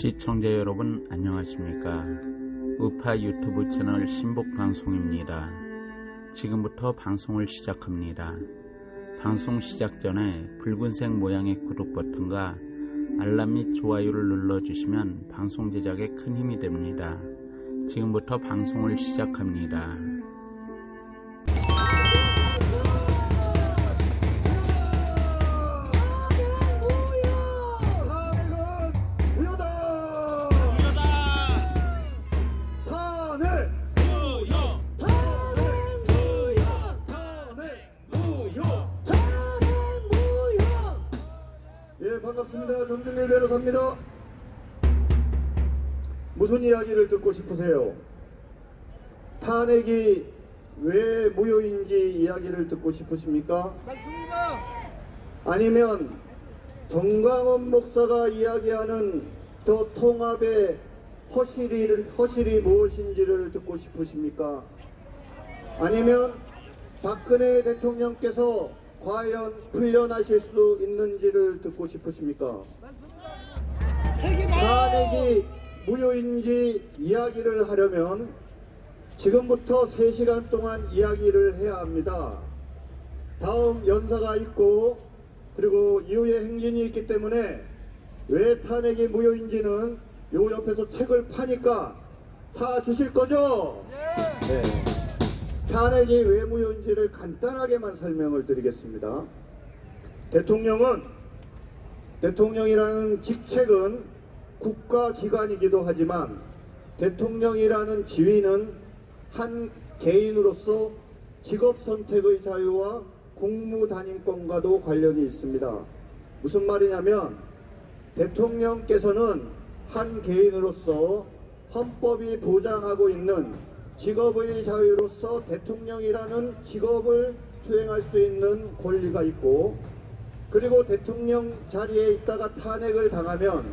시청자 여러분 안녕하십니까. 우파 유튜브 채널 신복방송입니다. 지금부터 방송을 시작합니다. 방송 시작 전에 붉은색 모양의 구독 버튼과 알람 및 좋아요를 눌러주시면 방송 제작에 큰 힘이 됩니다. 지금부터 방송을 시작합니다. 반갑습니다. 정준일 변호사입니다. 무슨 이야기를 듣고 싶으세요? 탄핵이 왜 무효인지 이야기를 듣고 싶으십니까? 맞습니다. 아니면 정광훈 목사가 이야기하는 저 통합의 허실이 무엇인지를 듣고 싶으십니까? 아니면 박근혜 대통령께서 과연 풀려나실 수 있는지를 듣고 싶으십니까? 탄핵이 무효인지 이야기를 하려면 지금부터 3시간 동안 이야기를 해야 합니다. 다음 연사가 있고 그리고 이후에 행진이 있기 때문에 왜 탄핵이 무효인지는 요 옆에서 책을 파니까 사주실 거죠? 네. 탄핵이 왜 무효인지를 간단하게만 설명을 드리겠습니다. 대통령이라는 직책은 국가기관이기도 하지만 대통령이라는 지위는 한 개인으로서 직업선택의 자유와 공무단임권과도 관련이 있습니다. 무슨 말이냐면 대통령께서는 한 개인으로서 헌법이 보장하고 있는 직업의 자유로서 대통령이라는 직업을 수행할 수 있는 권리가 있고, 그리고 대통령 자리에 있다가 탄핵을 당하면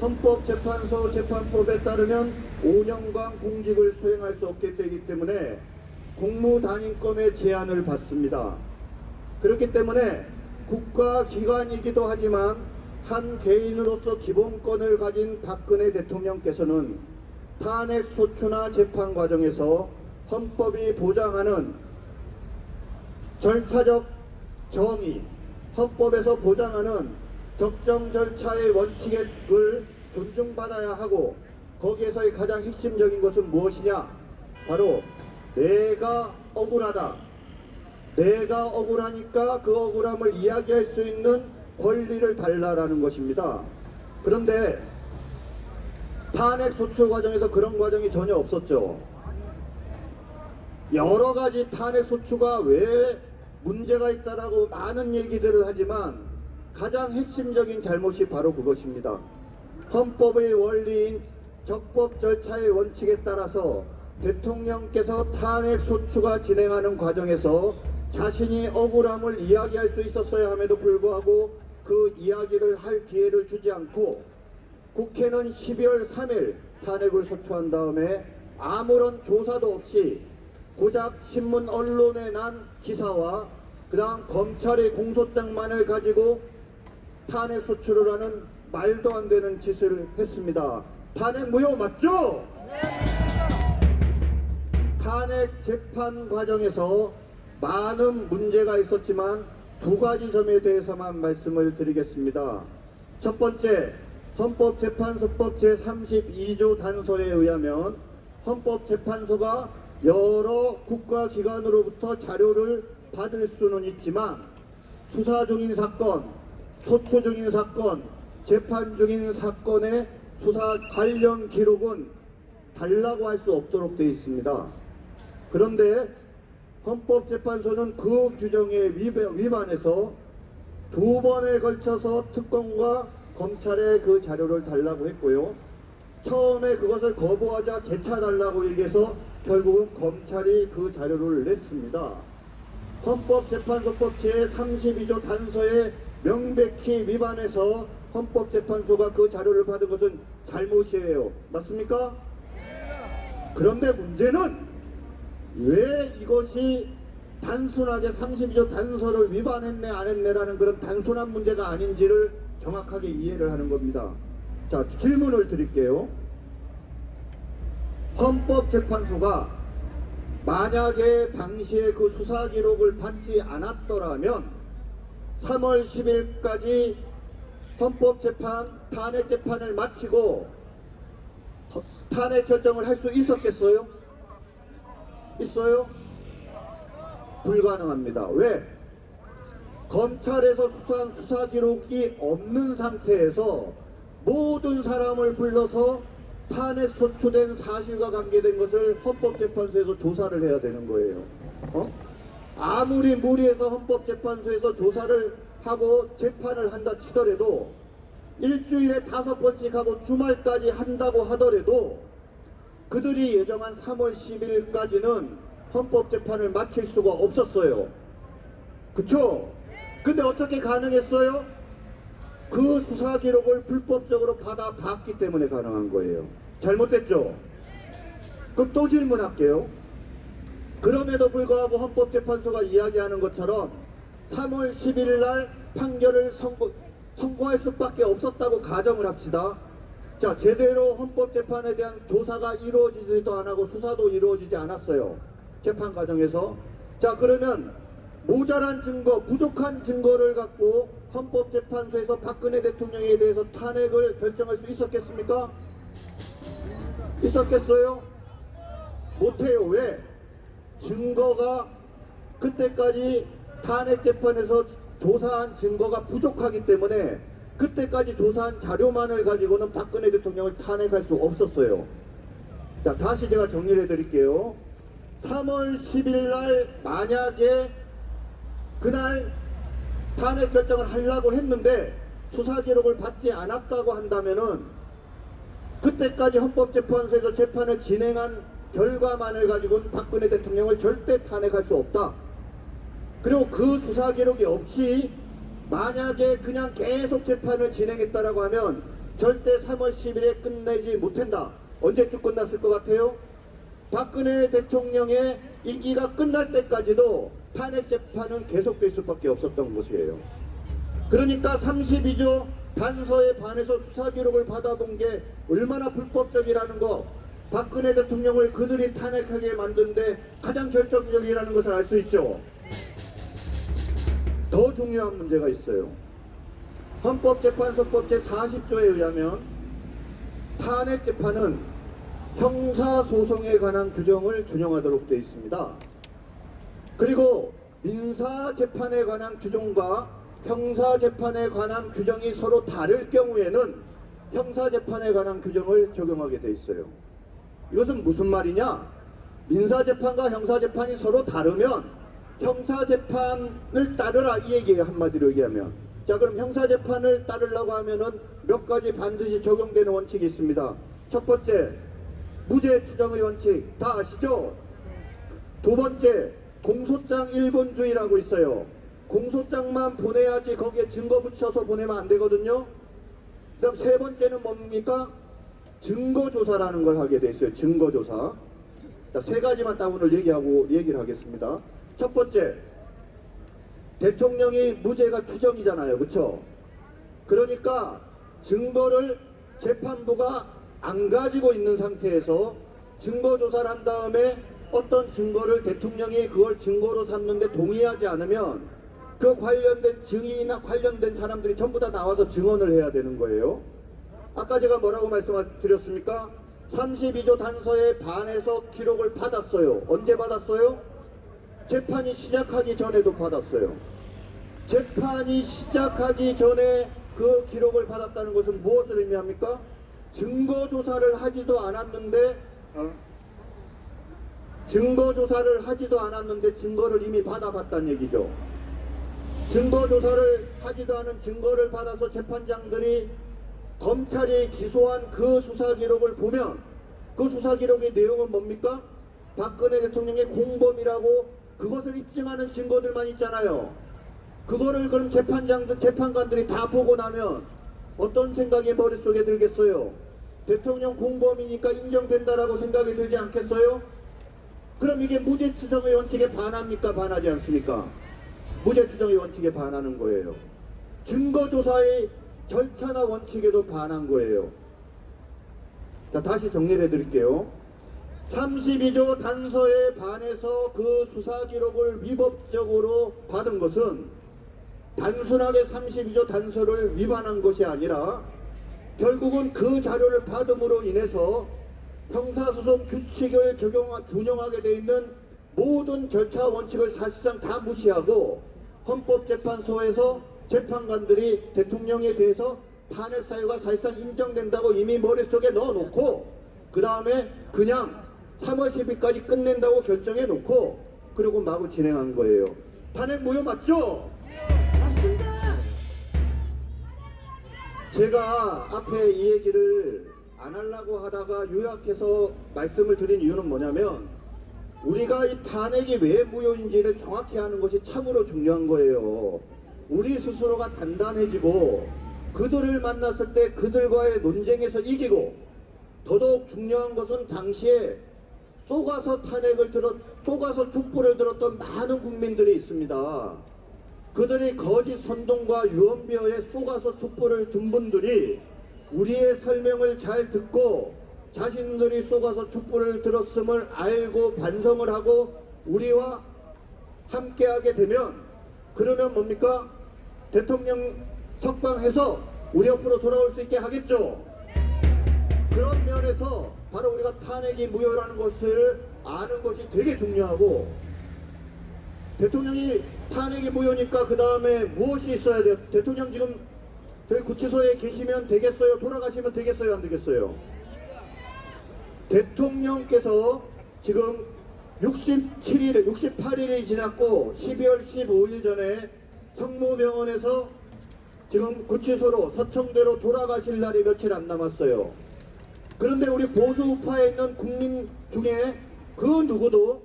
헌법재판소 재판법에 따르면 5년간 공직을 수행할 수 없게 되기 때문에 공무단임권의 제한을 받습니다. 그렇기 때문에 국가기관이기도 하지만 한 개인으로서 기본권을 가진 박근혜 대통령께서는 탄핵 소추나 재판 과정에서 헌법이 보장하는 절차적 정의, 헌법에서 보장하는 적정 절차의 원칙을 존중받아야 하고, 거기에서의 가장 핵심적인 것은 무엇이냐? 바로 내가 억울하다. 내가 억울하니까 그 억울함을 이야기할 수 있는 권리를 달라라는 것입니다. 그런데 탄핵 소추 과정에서 그런 과정이 전혀 없었죠. 여러 가지 탄핵 소추가 왜 문제가 있다라고 많은 얘기들을 하지만 가장 핵심적인 잘못이 바로 그것입니다. 헌법의 원리인 적법 절차의 원칙에 따라서 대통령께서 탄핵 소추가 진행하는 과정에서 자신이 억울함을 이야기할 수 있었어야 함에도 불구하고 그 이야기를 할 기회를 주지 않고, 국회는 12월 3일 탄핵을 소추한 다음에 아무런 조사도 없이 고작 신문 언론에 난 기사와 그 다음 검찰의 공소장만을 가지고 탄핵 소추를 하는 말도 안 되는 짓을 했습니다. 탄핵 무효 맞죠? 탄핵 재판 과정에서 많은 문제가 있었지만 2가지 점에 대해서만 말씀을 드리겠습니다. 첫 번째, 헌법재판소법 제32조 단서에 의하면 헌법재판소가 여러 국가기관으로부터 자료를 받을 수는 있지만 수사 중인 사건, 소추 중인 사건, 재판 중인 사건의 수사 관련 기록은 달라고 할 수 없도록 되어 있습니다. 그런데 헌법재판소는 그 규정에 위반해서 2번에 걸쳐서 특검과 검찰에 그 자료를 달라고 했고요. 처음에 그것을 거부하자 재차 달라고 얘기해서 결국은 검찰이 그 자료를 냈습니다. 헌법재판소법 제32조 단서에 명백히 위반해서 헌법재판소가 그 자료를 받은 것은 잘못이에요. 맞습니까? 그런데 문제는 왜 이것이 단순하게 32조 단서를 위반했네 안 했네라는 그런 단순한 문제가 아닌지를 정확하게 이해를 하는 겁니다. 자, 질문을 드릴게요. 헌법재판소가 만약에 당시에 그 수사 기록을 받지 않았더라면 3월 10일까지 헌법재판 탄핵 재판을 마치고 탄핵 결정을 할 수 있었겠어요? 있어요? 불가능합니다. 왜? 검찰에서 수사한 수사 기록이 없는 상태에서 모든 사람을 불러서 탄핵 소추된 사실과 관계된 것을 헌법재판소에서 조사를 해야 되는 거예요. 아무리 무리해서 헌법재판소에서 조사를 하고 재판을 한다 치더라도 일주일에 5번씩 하고 주말까지 한다고 하더라도 그들이 예정한 3월 10일까지는 헌법재판을 마칠 수가 없었어요. 그쵸? 근데 어떻게 가능했어요? 그 수사 기록을 불법적으로 받아봤기 때문에 가능한 거예요. 잘못됐죠? 그럼 또 질문할게요. 그럼에도 불구하고 헌법재판소가 이야기하는 것처럼 3월 10일 날 판결을 선고할 수밖에 없었다고 가정을 합시다. 자, 제대로 헌법재판에 대한 조사가 이루어지지도 않았고 수사도 이루어지지 않았어요. 재판 과정에서. 자, 그러면 모자란 증거, 부족한 증거를 갖고 헌법재판소에서 박근혜 대통령에 대해서 탄핵을 결정할 수 있었겠습니까? 있었겠어요? 못해요. 왜? 증거가 그때까지 탄핵 재판에서 조사한 증거가 부족하기 때문에 그때까지 조사한 자료만을 가지고는 박근혜 대통령을 탄핵할 수 없었어요. 자, 다시 제가 정리를 해드릴게요. 3월 10일 날 만약에 그날 탄핵 결정을 하려고 했는데 수사 기록을 받지 않았다고 한다면은 그때까지 헌법재판소에서 재판을 진행한 결과만을 가지고는 박근혜 대통령을 절대 탄핵할 수 없다. 그리고 그 수사 기록이 없이 만약에 그냥 계속 재판을 진행했다라고 하면 절대 3월 10일에 끝내지 못한다. 언제쯤 끝났을 것 같아요? 박근혜 대통령의 임기가 끝날 때까지도 탄핵 재판은 계속될 수밖에 없었던 것이에요. 그러니까 32조 단서에 반해서 수사 기록을 받아본 게 얼마나 불법적이라는 거, 박근혜 대통령을 그들이 탄핵하게 만드는데 가장 결정적이라는 것을 알 수 있죠. 더 중요한 문제가 있어요. 헌법재판소법 제40조에 의하면 탄핵 재판은 형사소송에 관한 규정을 준용하도록 되어 있습니다. 그리고 민사재판에 관한 규정과 형사재판에 관한 규정이 서로 다를 경우에는 형사재판에 관한 규정을 적용하게 되어 있어요. 이것은 무슨 말이냐? 민사재판과 형사재판이 서로 다르면 형사재판을 따르라 이 얘기예요. 한마디로 얘기하면. 자, 그럼 형사재판을 따르려고 하면은 몇 가지 반드시 적용되는 원칙이 있습니다. 첫 번째, 무죄 추정의 원칙 다 아시죠? 두 번째, 공소장 1본주의라고 있어요. 공소장만 보내야지 거기에 증거 붙여서 보내면 안 되거든요. 그 다음 세 번째는 뭡니까? 증거조사라는 걸 하게 돼 있어요. 증거조사. 자, 세 가지만 딱 오늘 얘기를 하겠습니다. 첫 번째, 대통령이 무죄가 추정이잖아요. 그쵸? 그러니까 증거를 재판부가 안 가지고 있는 상태에서 증거조사를 한 다음에 어떤 증거를 대통령이 그걸 증거로 삼는데 동의하지 않으면 그 관련된 증인이나 관련된 사람들이 전부 다 나와서 증언을 해야 되는 거예요. 아까 제가 뭐라고 말씀드렸습니까? 32조 단서에 반해서 기록을 받았어요. 언제 받았어요? 재판이 시작하기 전에도 받았어요. 재판이 시작하기 전에 그 기록을 받았다는 것은 무엇을 의미합니까? 증거조사를 하지도 않았는데 증거를 이미 받아봤다는 얘기죠. 증거조사를 하지도 않은 증거를 받아서 재판장들이 검찰이 기소한 그 수사 기록을 보면 그 수사 기록의 내용은 뭡니까? 박근혜 대통령의 공범이라고 그것을 입증하는 증거들만 있잖아요. 그거를 그럼 재판관들이 다 보고 나면 어떤 생각이 머릿속에 들겠어요? 대통령 공범이니까 인정된다라고 생각이 들지 않겠어요? 그럼 이게 무죄 추정의 원칙에 반합니까? 반하지 않습니까? 무죄 추정의 원칙에 반하는 거예요. 증거조사의 절차나 원칙에도 반한 거예요. 자, 다시 정리를 해드릴게요. 32조 단서에 반해서 그 수사 기록을 위법적으로 받은 것은 단순하게 32조 단서를 위반한 것이 아니라 결국은 그 자료를 받음으로 인해서 형사소송 규칙을 준용하게 돼 있는 모든 절차 원칙을 사실상 다 무시하고 헌법재판소에서 재판관들이 대통령에 대해서 탄핵 사유가 사실상 인정된다고 이미 머릿속에 넣어놓고 그 다음에 그냥 3월 10일까지 끝낸다고 결정해 놓고 그리고 마구 진행한 거예요. 탄핵 무효 맞죠? 맞습니다. 제가 앞에 이 얘기를 안 하려고 하다가 요약해서 말씀을 드린 이유는 뭐냐면 우리가 이 탄핵이 왜 무효인지를 정확히 아는 것이 참으로 중요한 거예요. 우리 스스로가 단단해지고 그들을 만났을 때 그들과의 논쟁에서 이기고 더더욱 중요한 것은 당시에 쏘가서 쏘가서 촛불을 들었던 많은 국민들이 있습니다. 그들이 거짓 선동과 유언비어에 쏘가서 촛불을 든 분들이 우리의 설명을 잘 듣고 자신들이 쏘가서 촛불을 들었음을 알고 반성을 하고 우리와 함께하게 되면 그러면 뭡니까? 대통령 석방해서 우리 옆으로 돌아올 수 있게 하겠죠. 그런 면에서 바로 우리가 탄핵이 무효라는 것을 아는 것이 되게 중요하고 대통령이 탄핵이 무효니까 그 다음에 무엇이 있어야 돼요? 대통령 지금 저희 구치소에 계시면 되겠어요? 돌아가시면 되겠어요? 안 되겠어요? 대통령께서 지금 68일이 지났고 12월 15일 전에 성모병원에서 지금 구치소로 서청대로 돌아가실 날이 며칠 안 남았어요. 그런데 우리 보수 우파에 있는 국민 중에 그 누구도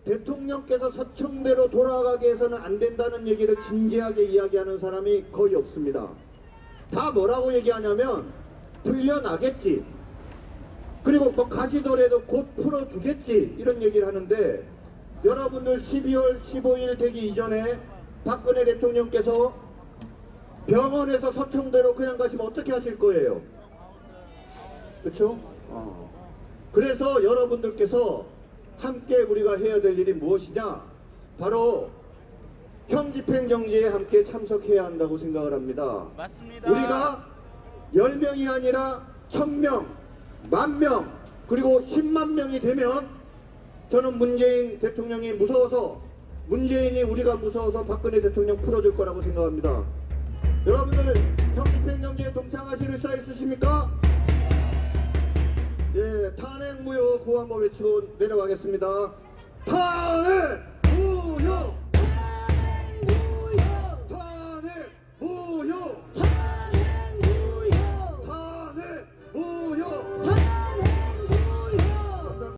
대통령께서 서청대로 돌아가게 해서는 안 된다는 얘기를 진지하게 이야기하는 사람이 거의 없습니다. 다 뭐라고 얘기하냐면 풀려나겠지. 그리고 뭐 가시더라도 곧 풀어주겠지. 이런 얘기를 하는데 여러분들 12월 15일 되기 이전에 박근혜 대통령께서 병원에서 서청대로 그냥 가시면 어떻게 하실 거예요? 그렇죠? 그래서 여러분들께서 함께 우리가 해야 될 일이 무엇이냐? 바로 형집행정지에 함께 참석해야 한다고 생각을 합니다. 맞습니다. 우리가 10명이 아니라 1000명, 10,000명, 그리고 10만 명이 되면 저는 문재인 대통령이 무서워서 문재인이 우리가 무서워서 박근혜 대통령 풀어줄 거라고 생각합니다. 여러분들 형집행정지에 동참하실 의사 있으십니까? 예, 탄핵 무효 구호 한번 외치고 내려가겠습니다. 탄핵!